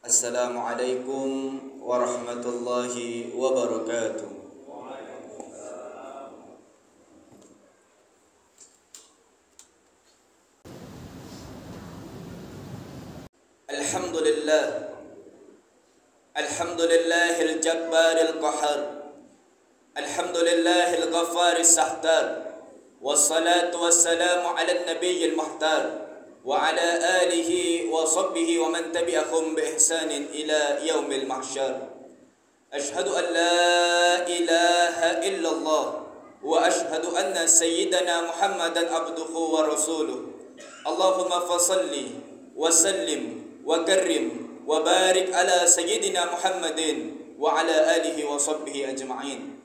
Assalamualaikum warahmatullahi wabarakatuh. Alhamdulillah. Alhamdulillahil jabbaril qahar. Alhamdulillahil ghafaris sahtar. Wassalatu wassalamu ala nabiyyil muhtar wa ala alihi wa sahbihi wa man tabi'ahum bi ihsanin ila yaumil mahsyar. Ashhadu an la ilaha illallah wa ashhadu anna sayyidana Muhammadan abduhu wa rasuluh. Allahumma fasalli wa sallim wa karrim wa barik ala sayyidina Muhammadin wa ala alihi wa sahbihi ajma'in.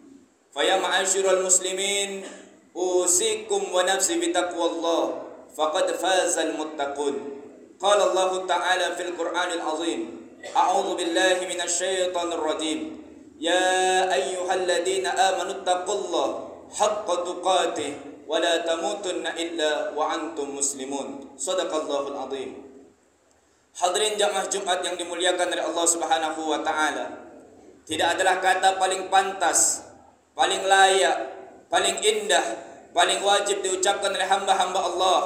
Faya ma'asyiral muslimin, usikum wa nafsi bitaqwallah faqad fazal muttaqun. Qala Allah Ta'ala fil Qur'anil azim, a'udzu billahi minasy syaithanir rajim. Ya ayyuhalladzina amanu taqullaha haqqa tuqatih wa la tamutunna illa wa antum muslimun. Shadaqallahul azim. Hadirin jamaah Jumat yang dimuliakan oleh Allah Subhanahu wa taala. Tidak adalah kata paling pantas, paling layak, paling indah, paling wajib diucapkan oleh hamba-hamba Allah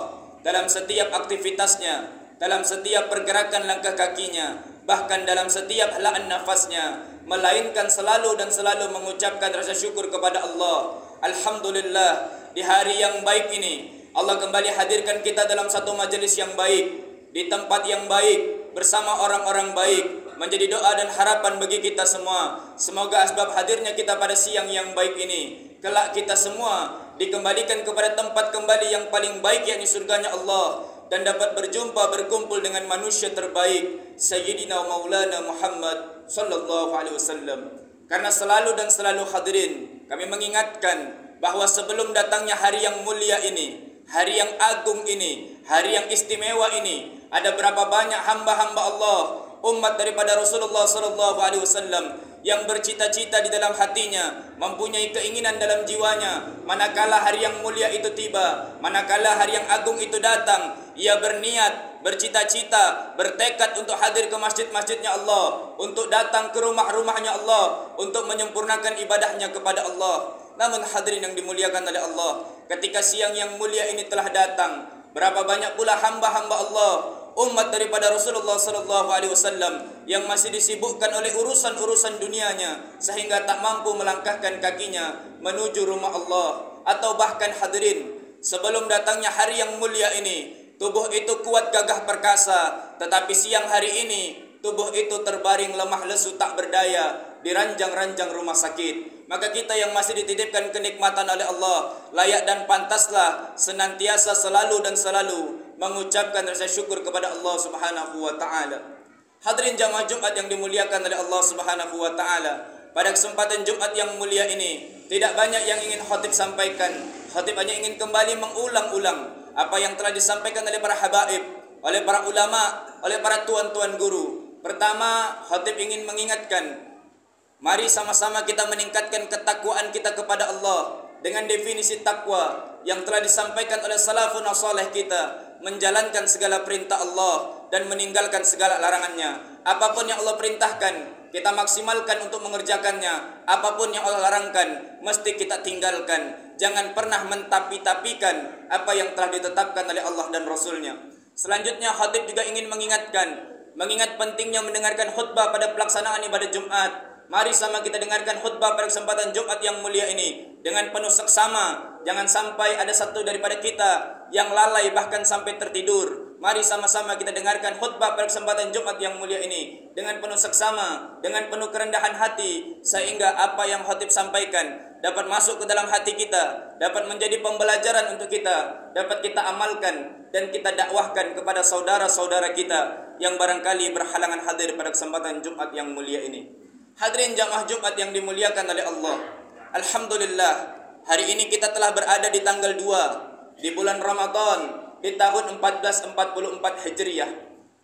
dalam setiap aktivitasnya, dalam setiap pergerakan langkah kakinya, bahkan dalam setiap helaan nafasnya, melainkan selalu dan selalu mengucapkan rasa syukur kepada Allah. Alhamdulillah, di hari yang baik ini Allah kembali hadirkan kita dalam satu majelis yang baik, di tempat yang baik, bersama orang-orang baik, menjadi doa dan harapan bagi kita semua. Semoga asbab hadirnya kita pada siang yang baik ini, kelak kita semua dikembalikan kepada tempat kembali yang paling baik, yakni surganya Allah, dan dapat berjumpa berkumpul dengan manusia terbaik, Sayyidina Maulana Muhammad sallallahu alaihi wasallam. Karena selalu dan selalu hadirin, kami mengingatkan bahwa sebelum datangnya hari yang mulia ini, hari yang agung ini, hari yang istimewa ini, ada berapa banyak hamba-hamba Allah, umat daripada Rasulullah sallallahu alaihi wasallam yang bercita-cita di dalam hatinya, mempunyai keinginan dalam jiwanya, manakala hari yang mulia itu tiba, manakala hari yang agung itu datang, ia berniat, bercita-cita, bertekad untuk hadir ke masjid-masjidnya Allah, untuk datang ke rumah-rumahnya Allah, untuk menyempurnakan ibadahnya kepada Allah. Namun hadirin yang dimuliakan oleh Allah, ketika siang yang mulia ini telah datang, berapa banyak pula hamba-hamba Allah, umat daripada Rasulullah sallallahu alaihi wasallam yang masih disibukkan oleh urusan-urusan dunianya sehingga tak mampu melangkahkan kakinya menuju rumah Allah. Atau bahkan hadirin, sebelum datangnya hari yang mulia ini, tubuh itu kuat gagah perkasa, tetapi siang hari ini tubuh itu terbaring lemah lesu tak berdaya di ranjang-ranjang rumah sakit. Maka kita yang masih dititipkan kenikmatan oleh Allah, layak dan pantaslah senantiasa selalu dan selalu mengucapkan rasa syukur kepada Allah Subhanahu wa taala. Hadirin jamaah Jumat yang dimuliakan oleh Allah Subhanahu wa taala, pada kesempatan Jumat yang mulia ini tidak banyak yang ingin khatib sampaikan. Khatib hanya ingin kembali mengulang-ulang apa yang telah disampaikan oleh para habaib, oleh para ulama, oleh para tuan-tuan guru. Pertama, khatib ingin mengingatkan, mari sama-sama kita meningkatkan ketakwaan kita kepada Allah dengan definisi takwa yang telah disampaikan oleh salafun saleh kita, menjalankan segala perintah Allah dan meninggalkan segala larangannya. Apapun yang Allah perintahkan, kita maksimalkan untuk mengerjakannya. Apapun yang Allah larangkan, mesti kita tinggalkan. Jangan pernah mentapi-tapikan apa yang telah ditetapkan oleh Allah dan Rasulnya. Selanjutnya, khatib juga ingin mengingat pentingnya mendengarkan khutbah pada pelaksanaan ibadah Jumat. Mari sama kita dengarkan khutbah pada kesempatan Jumat yang mulia ini dengan penuh seksama. Jangan sampai ada satu daripada kita yang lalai bahkan sampai tertidur. Mari sama-sama kita dengarkan khutbah pada kesempatan Jumat yang mulia ini dengan penuh seksama, dengan penuh kerendahan hati, sehingga apa yang khatib sampaikan dapat masuk ke dalam hati kita, dapat menjadi pembelajaran untuk kita, dapat kita amalkan dan kita dakwahkan kepada saudara-saudara kita yang barangkali berhalangan hadir pada kesempatan Jumat yang mulia ini. Hadirin jamaah Jumat yang dimuliakan oleh Allah, alhamdulillah, hari ini kita telah berada di tanggal 2 di bulan Ramadan di tahun 1444 Hijriah.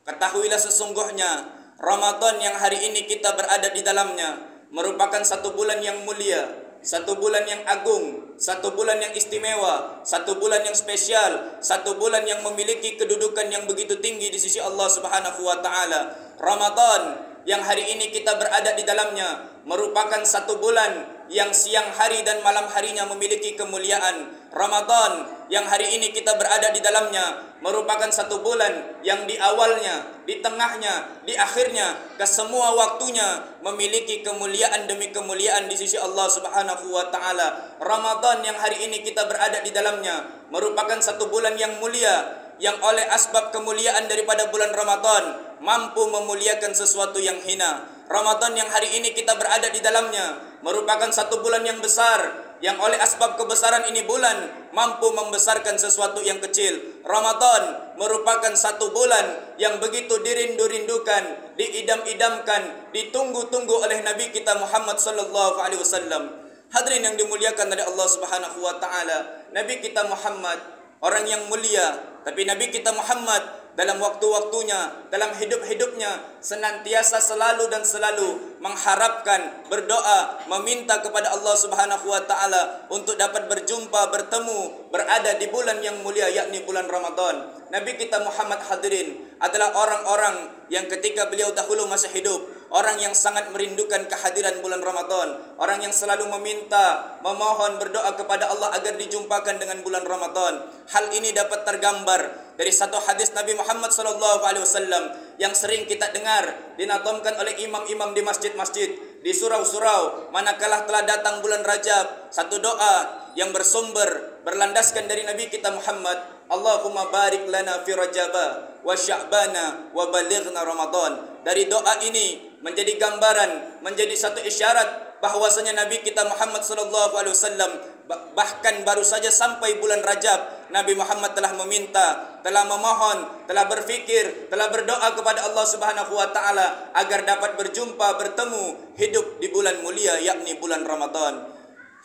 Ketahuilah sesungguhnya Ramadan yang hari ini kita berada di dalamnya merupakan satu bulan yang mulia, satu bulan yang agung, satu bulan yang istimewa, satu bulan yang spesial, satu bulan yang memiliki kedudukan yang begitu tinggi di sisi Allah Subhanahu wa taala. Ramadan yang hari ini kita berada di dalamnya merupakan satu bulan yang siang hari dan malam harinya memiliki kemuliaan. Ramadan yang hari ini kita berada di dalamnya merupakan satu bulan yang di awalnya, di tengahnya, di akhirnya, ke semua waktunya memiliki kemuliaan demi kemuliaan di sisi Allah Subhanahu wa taala. Ramadan yang hari ini kita berada di dalamnya merupakan satu bulan yang mulia, yang oleh asbab kemuliaan daripada bulan Ramadan mampu memuliakan sesuatu yang hina. Ramadan yang hari ini kita berada di dalamnya merupakan satu bulan yang besar, yang oleh asbab kebesaran ini bulan mampu membesarkan sesuatu yang kecil. Ramadan merupakan satu bulan yang begitu dirindu-rindukan, diidam-idamkan, ditunggu-tunggu oleh Nabi kita Muhammad sallallahu alaihi wasallam. Hadirin yang dimuliakan oleh Allah Subhanahu wa taala, Nabi kita Muhammad orang yang mulia, tapi Nabi kita Muhammad dalam waktu-waktunya, dalam hidup-hidupnya senantiasa selalu dan selalu mengharapkan, berdoa, meminta kepada Allah Subhanahu wa taala untuk dapat berjumpa, bertemu, berada di bulan yang mulia, yakni bulan Ramadan. Nabi kita Muhammad hadirin adalah orang-orang yang ketika beliau dahulu masih hidup, orang yang sangat merindukan kehadiran bulan Ramadan, orang yang selalu meminta, memohon, berdoa kepada Allah agar dijumpakan dengan bulan Ramadan. Hal ini dapat tergambar dari satu hadis Nabi Muhammad sallallahu alaihi wasallam yang sering kita dengar dinatomkan oleh imam-imam di masjid-masjid, di surau-surau manakala telah datang bulan Rajab. Satu doa yang bersumber berlandaskan dari Nabi kita Muhammad, Allahumma barik lana fi Rajaba wa Sya'bana wa balighna Ramadan. Dari doa ini menjadi gambaran, menjadi satu isyarat bahwasanya Nabi kita Muhammad sallallahu alaihi wasallam bahkan baru saja sampai bulan Rajab, Nabi Muhammad telah meminta, telah memohon, telah berfikir, telah berdoa kepada Allah Subhanahu wa taala agar dapat berjumpa, bertemu, hidup di bulan mulia yakni bulan Ramadan.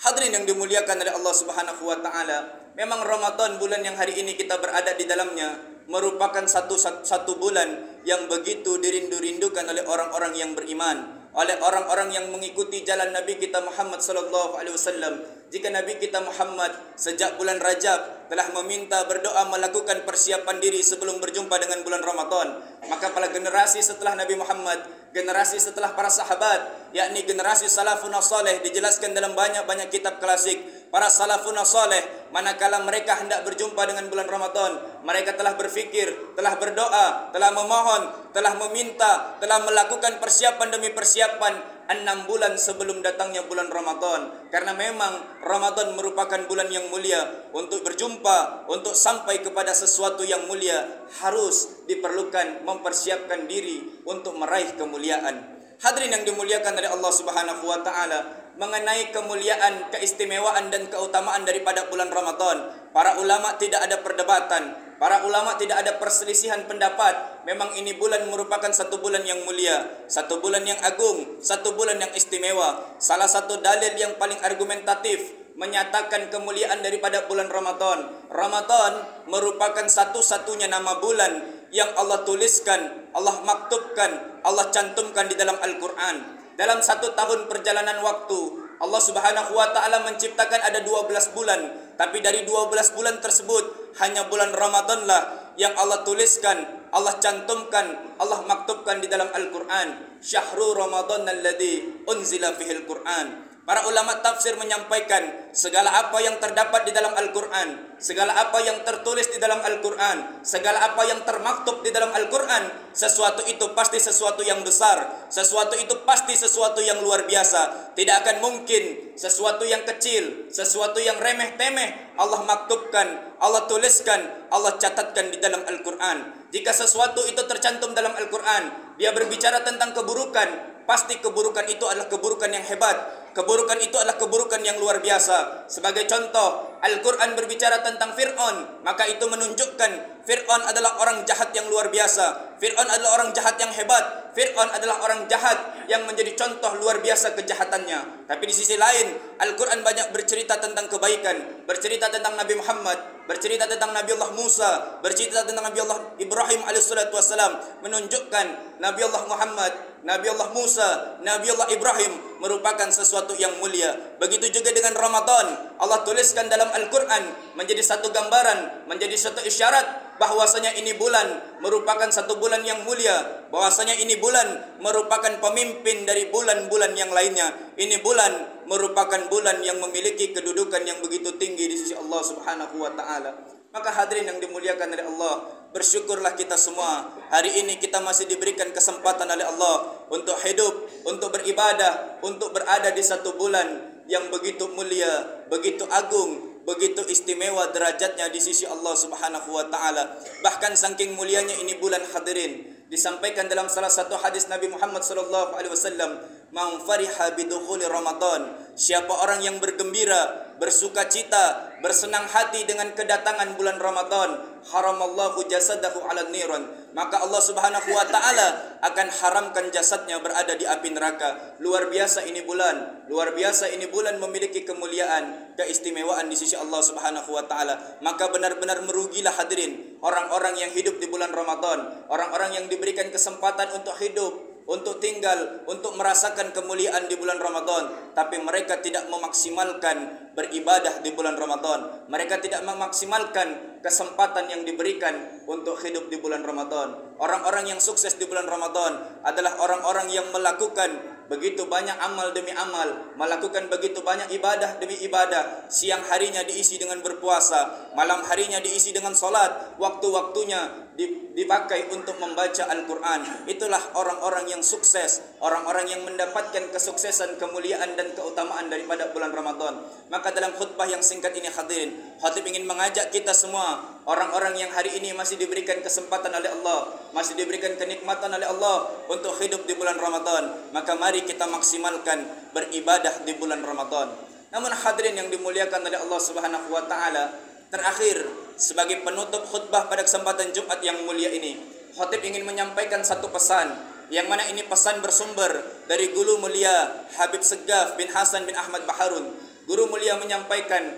Hadirin yang dimuliakan oleh Allah Subhanahu wa taala, memang Ramadan bulan yang hari ini kita berada di dalamnya merupakan satu bulan yang begitu dirindu-rindukan oleh orang-orang yang beriman, oleh orang-orang yang mengikuti jalan Nabi kita Muhammad sallallahu alaihi wasallam. Jika Nabi kita Muhammad sejak bulan Rajab telah meminta, berdoa, melakukan persiapan diri sebelum berjumpa dengan bulan Ramadan, maka para generasi setelah Nabi Muhammad, generasi setelah para sahabat, yakni generasi salafun saleh, dijelaskan dalam banyak-banyak kitab klasik. Para salafun saleh manakala mereka hendak berjumpa dengan bulan Ramadan, mereka telah berfikir, telah berdoa, telah memohon, telah meminta, telah melakukan persiapan demi persiapan 6 bulan sebelum datangnya bulan Ramadan. Karena memang Ramadan merupakan bulan yang mulia. Untuk berjumpa, untuk sampai kepada sesuatu yang mulia, harus diperlukan mempersiapkan diri untuk meraih kemuliaan. Hadirin yang dimuliakan oleh Allah Subhanahu wa taala, mengenai kemuliaan, keistimewaan dan keutamaan daripada bulan Ramadan, para ulama tidak ada perdebatan, para ulama tidak ada perselisihan pendapat. Memang ini bulan merupakan satu bulan yang mulia, satu bulan yang agung, satu bulan yang istimewa. Salah satu dalil yang paling argumentatif menyatakan kemuliaan daripada bulan Ramadan. Ramadan merupakan satu-satunya nama bulan yang Allah tuliskan, Allah maktubkan, Allah cantumkan di dalam Al-Quran. Dalam satu tahun perjalanan waktu, Allah Subhanahu wa taala menciptakan ada 12 bulan, tapi dari 12 bulan tersebut hanya bulan Ramadanlah yang Allah tuliskan, Allah cantumkan, Allah maktubkan di dalam Al-Quran. Syahrul Ramadan alladzi unzila fihil Quran. Para ulama tafsir menyampaikan segala apa yang terdapat di dalam Al-Quran, segala apa yang tertulis di dalam Al-Quran, segala apa yang termaktub di dalam Al-Quran, sesuatu itu pasti sesuatu yang besar, sesuatu itu pasti sesuatu yang luar biasa. Tidak akan mungkin sesuatu yang kecil, sesuatu yang remeh-temeh Allah maktubkan, Allah tuliskan, Allah catatkan di dalam Al-Quran. Jika sesuatu itu tercantum dalam Al-Quran, dia berbicara tentang keburukan, pasti keburukan itu adalah keburukan yang hebat. Keburukan itu adalah keburukan yang luar biasa. Sebagai contoh, Al-Quran berbicara tentang Fir'aun, maka itu menunjukkan Fir'aun adalah orang jahat yang luar biasa. Fir'aun adalah orang jahat yang hebat. Fir'aun adalah orang jahat yang menjadi contoh luar biasa kejahatannya. Tapi di sisi lain, Al-Quran banyak bercerita tentang kebaikan, bercerita tentang Nabi Muhammad, bercerita tentang Nabi Allah Musa, bercerita tentang Nabi Allah Ibrahim alaihissalatu wassalam, menunjukkan Nabi Allah Muhammad, Nabi Allah Musa, Nabi Allah Ibrahim merupakan sesuatu yang mulia. Begitu juga dengan Ramadan. Allah tuliskan dalam Al-Quran menjadi satu gambaran, menjadi satu isyarat bahwasanya ini bulan merupakan satu bulan yang mulia, bahwasanya ini bulan merupakan pemimpin dari bulan-bulan yang lainnya. Ini bulan merupakan bulan yang memiliki kedudukan yang begitu tinggi di sisi Allah Subhanahu wa taala. Maka hadirin yang dimuliakan oleh Allah, bersyukurlah kita semua. Hari ini kita masih diberikan kesempatan oleh Allah untuk hidup, untuk beribadah, untuk berada di satu bulan yang begitu mulia, begitu agung, begitu istimewa derajatnya di sisi Allah Subhanahu wa taala. Bahkan saking mulianya ini bulan, hadirin, disampaikan dalam salah satu hadis Nabi Muhammad sallallahu alaihi wasallam, "Man fariha bidukhuli Ramadan." Siapa orang yang bergembira, bersukacita, bersenang hati dengan kedatangan bulan Ramadan, haramallahu jasadahu 'alan niran. Maka Allah Subhanahu wa taala akan haramkan jasadnya berada di api neraka. Luar biasa ini bulan. Luar biasa ini bulan memiliki kemuliaan, keistimewaan di sisi Allah Subhanahu wa taala. Maka benar-benar merugilah hadirin orang-orang yang hidup di bulan Ramadan, orang-orang yang diberikan kesempatan untuk hidup, untuk tinggal, untuk merasakan kemuliaan di bulan Ramadan, tapi mereka tidak memaksimalkan beribadah di bulan Ramadan. Mereka tidak memaksimalkan kesempatan yang diberikan untuk hidup di bulan Ramadan. Orang-orang yang sukses di bulan Ramadan adalah orang-orang yang melakukan begitu banyak amal demi amal, melakukan begitu banyak ibadah demi ibadah. Siang harinya diisi dengan berpuasa, malam harinya diisi dengan salat, waktu-waktunya dipakai untuk membaca Al-Quran. Itulah orang-orang yang sukses, orang-orang yang mendapatkan kesuksesan, kemuliaan dan keutamaan daripada bulan Ramadan. Maka dalam khutbah yang singkat ini hadirin, khatib ingin mengajak kita semua, orang-orang yang hari ini masih diberikan kesempatan oleh Allah, masih diberikan kenikmatan oleh Allah untuk hidup di bulan Ramadan, maka mari kita maksimalkan beribadah di bulan Ramadan. Namun hadirin yang dimuliakan oleh Allah Subhanahu wa taala, terakhir sebagai penutup khutbah pada kesempatan Jumat yang mulia ini, khatib ingin menyampaikan satu pesan, yang mana ini pesan bersumber dari guru mulia Habib Segaf bin Hasan bin Ahmad Baharun. Guru mulia menyampaikan,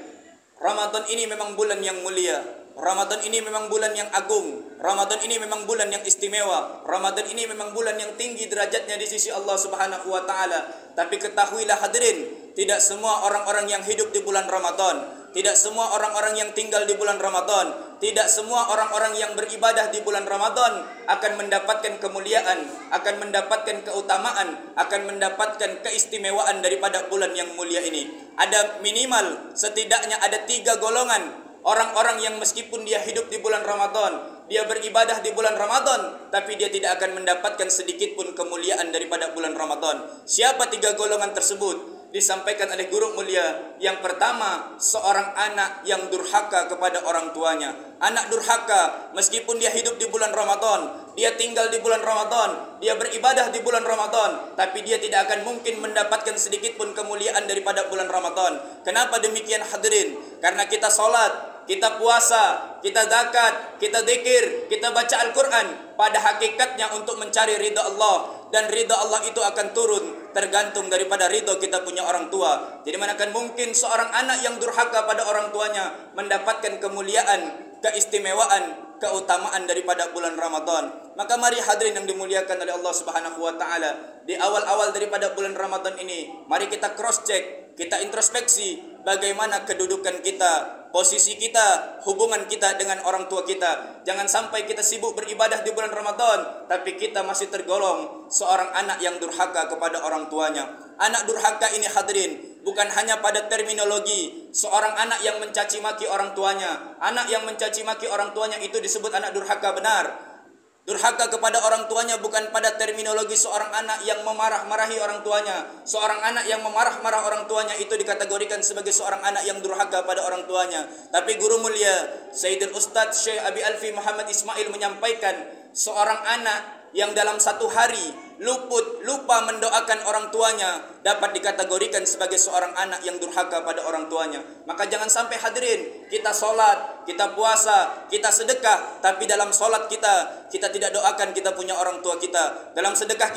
Ramadan ini memang bulan yang mulia, Ramadan ini memang bulan yang agung, Ramadan ini memang bulan yang istimewa, Ramadan ini memang bulan yang tinggi derajatnya di sisi Allah Subhanahu wa taala. Tapi ketahuilah hadirin, tidak semua orang-orang yang hidup di bulan Ramadan, tidak semua orang-orang yang tinggal di bulan Ramadan, tidak semua orang-orang yang beribadah di bulan Ramadan akan mendapatkan kemuliaan, akan mendapatkan keutamaan, akan mendapatkan keistimewaan daripada bulan yang mulia ini. Ada minimal, setidaknya ada 3 golongan orang-orang yang meskipun dia hidup di bulan Ramadan, dia beribadah di bulan Ramadan, tapi dia tidak akan mendapatkan sedikit pun kemuliaan daripada bulan Ramadan. Siapa 3 golongan tersebut? Disampaikan oleh guru mulia. Yang pertama, seorang anak yang durhaka kepada orang tuanya. Anak durhaka meskipun dia hidup di bulan Ramadan, dia tinggal di bulan Ramadan, dia beribadah di bulan Ramadan, tapi dia tidak akan mungkin mendapatkan sedikit pun kemuliaan daripada bulan Ramadan. Kenapa demikian hadirin? Karena kita salat, kita puasa, kita zakat, kita zikir, kita baca Al-Quran, pada hakikatnya untuk mencari ridha Allah. Dan ridha Allah itu akan turun tergantung daripada ridha kita punya orang tua. Jadi manakan mungkin seorang anak yang durhaka pada orang tuanya mendapatkan kemuliaan, keistimewaan, keutamaan daripada bulan Ramadan. Maka mari hadirin yang dimuliakan oleh Allah Subhanahu wa taala, di awal-awal daripada bulan Ramadan ini, mari kita cross check, kita introspeksi bagaimana kedudukan kita, posisi kita, hubungan kita dengan orang tua kita. Jangan sampai kita sibuk beribadah di bulan Ramadan, tapi kita masih tergolong seorang anak yang durhaka kepada orang tuanya. Anak durhaka ini hadirin, bukan hanya pada terminologi seorang anak yang mencaci maki orang tuanya. Anak yang mencaci maki orang tuanya itu disebut anak durhaka, benar. Durhaka kepada orang tuanya bukan pada terminologi seorang anak yang memarah-marahi orang tuanya. Seorang anak yang memarah-marah orang tuanya itu dikategorikan sebagai seorang anak yang durhaka pada orang tuanya. Tapi guru mulia Sayyidul Ustadz Syekh Abi Alfi Muhammad Ismail menyampaikan, seorang anak yang dalam satu hari lupa mendoakan orang tuanya dapat dikategorikan sebagai seorang anak yang durhaka pada orang tuanya. Maka jangan sampai hadirin, kita sholat, kita puasa, kita sedekah, tapi dalam sholat kita tidak doakan kita punya orang tua kita. Dalam sedekah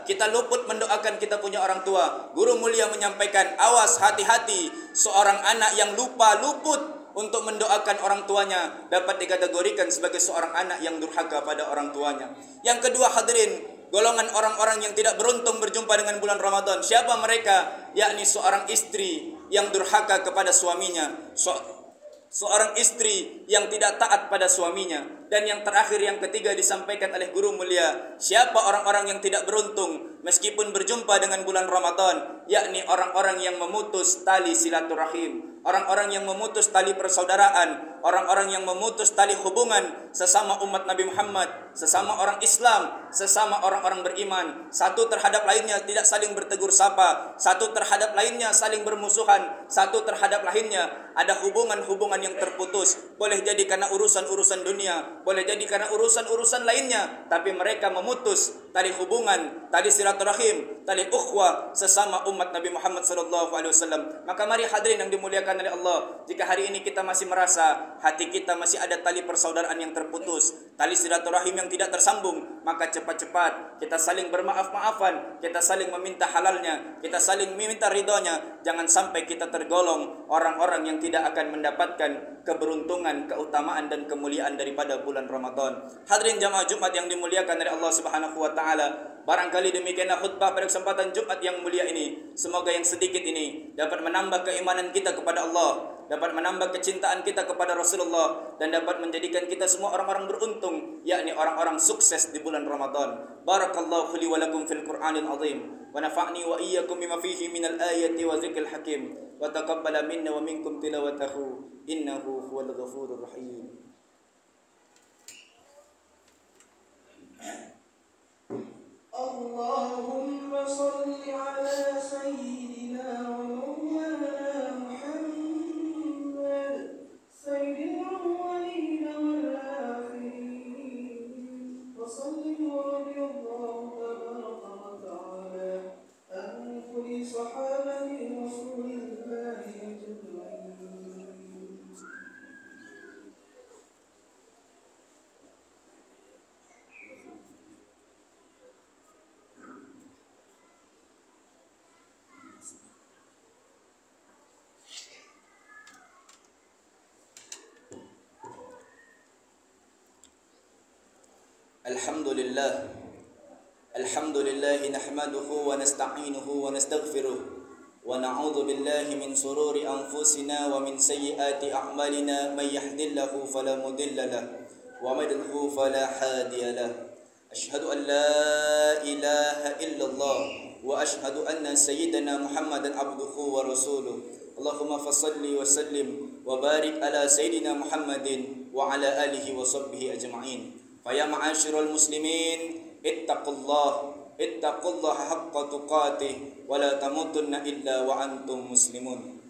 kita luput mendoakan kita punya orang tua. Guru mulia menyampaikan, awas, hati-hati, seorang anak yang luput untuk mendoakan orang tuanya dapat dikategorikan sebagai seorang anak yang durhaka pada orang tuanya. Yang kedua hadirin, golongan orang-orang yang tidak beruntung berjumpa dengan bulan Ramadan. Siapa mereka? Yakni seorang istri yang durhaka kepada suaminya, seorang istri yang tidak taat pada suaminya. Dan yang terakhir, yang ketiga disampaikan oleh guru mulia, siapa orang-orang yang tidak beruntung meskipun berjumpa dengan bulan Ramadan? Yakni orang-orang yang memutus tali silaturahim, orang-orang yang memutus tali persaudaraan, orang-orang yang memutus tali hubungan sesama umat Nabi Muhammad, sesama orang Islam, sesama orang-orang beriman. Satu terhadap lainnya tidak saling bertegur sapa, satu terhadap lainnya saling bermusuhan, satu terhadap lainnya ada hubungan-hubungan yang terputus. Boleh jadi karena urusan-urusan dunia, boleh jadi karena urusan-urusan lainnya, tapi mereka memutus tali hubungan, tali silaturahim, tali ukhwah sesama umat Nabi Muhammad SAW. Maka mari hadirin yang dimuliakan oleh Allah, jika hari ini kita masih merasa hati kita masih ada tali persaudaraan yang terputus, tali silaturahim yang tidak tersambung, maka cepat-cepat kita saling bermaaf-maafan, kita saling meminta halalnya, kita saling meminta ridhonya. Jangan sampai kita tergolong orang-orang yang tidak akan mendapatkan keberuntungan, keutamaan dan kemuliaan daripada bulan Ramadan. Hadirin jamaah Jumat yang dimuliakan oleh Allah Subhanahu wa taala, barangkali demikianlah khutbah pada kesempatan Jumat yang mulia ini. Semoga yang sedikit ini dapat menambah keimanan kita kepada Allah, dapat menambah kecintaan kita kepada Rasulullah, dan dapat menjadikan kita semua orang-orang beruntung, yakni orang-orang sukses di bulan Ramadan. Barakallahu li wa lakum fil Qur'anil azim, wa nafa'ni wa iyyakum bima fihi minal ayati wa zikril hakim, wa taqabbala minna wa minkum tilawatahu innahu huwal ghafurur rahim. Allahumma salli ala sayyidina wa maulana Muhammad sayyidil awwalin wal akhirin, wa sallim wa radiyallahu tabaraka wa ta'ala an kulli sahabati rasulillahi ajma'in. Alhamdulillah nahmaduhu wa nasta'inuhu wa nastaghfiruh wa na'udzu billahi min sururi anfusina wa min sayyiati a'malina, may yahdihillahu fala mudilla lahu wa may yudlil fala hadiya lahu. Asyhadu an la ilaha illallah wa asyhadu anna sayyidana Muhammadan abduhu wa rasuluh. Allahumma fassalli wa sallim wa barik ala sayyidina Muhammadin wa ala alihi wa sahbihi ajma'in. Faya ma'asyiral muslimin, ittaqullaha haqqa tuqatih wa la tamutunna illa wa antum muslimun.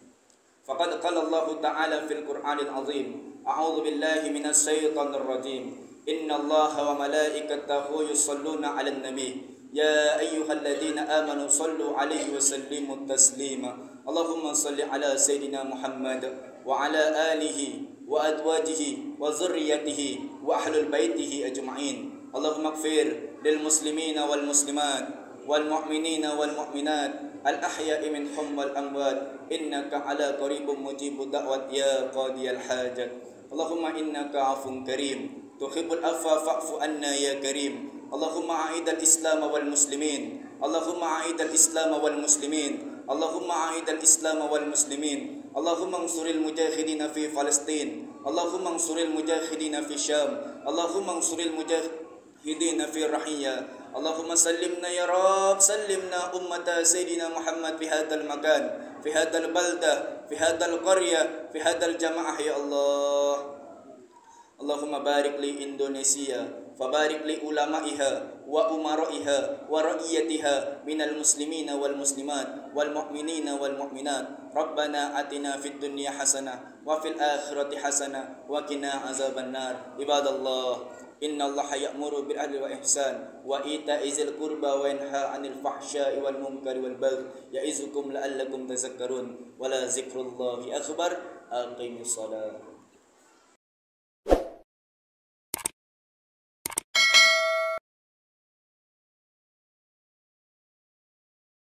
Faqad qala Allah ta'ala fil Qur'anil azim, a'udzu billahi minasy syaithanir rajim. Innallaha wa malaikatahu yusholluna 'alan nabi, ya ayyuhalladzina amanu shallu 'alaihi wa sallimu taslima. Allahumma shalli 'ala sayyidina Muhammad wa 'ala alihi wa azwajihi wa zurriyyatihi wa ahlul baitihi ajma'in. Allahumma ighfir lil muslimina wal muslimat wal mu'minina wal mu'minat al ahya'i minhum wal amwat, innaka ala qaribun mujibud da'wat ya qadiyal hajat. Allahumma innaka 'afun karim tuhibbul afwa fa'fu anna ya karim. Allahumma a'idal islam wal muslimin, Allahumma a'idal islam wal muslimin, Allahumma a'idal islam wal muslimin. Allahumma ansuril mujahidina fi Palestin, Allahumma ansuril mujahidina fi Syam, Allahumma ansuril mujahidina fi Rahiyya. Allahumma sallimna ya Rabb, sallimna ummata Sayyidina Muhammad fi hadzal makan, fi hadzal baldah, fi hadzal qaryah, fi hadzal jamaah ya Allah. Allahumma barik li Indonesia, fabarik li ulama'iha wa umara'iha wa ra'iyatiha minal muslimina wal muslimat wal mu'minina wal mu'minat. Rabbana atina fid dunya hasanah wa fil akhirati hasanah wa qina azaban nar. Ibadallah, innallaha ya'muru bil adli wa ihsan wa ita'i dzil qurba wa yanha 'anil fahsya'i wal munkari wal baghi ya'izukum la'allakum tadhakkarun. Wala dzikrullahi akbar. Aqimis shalah.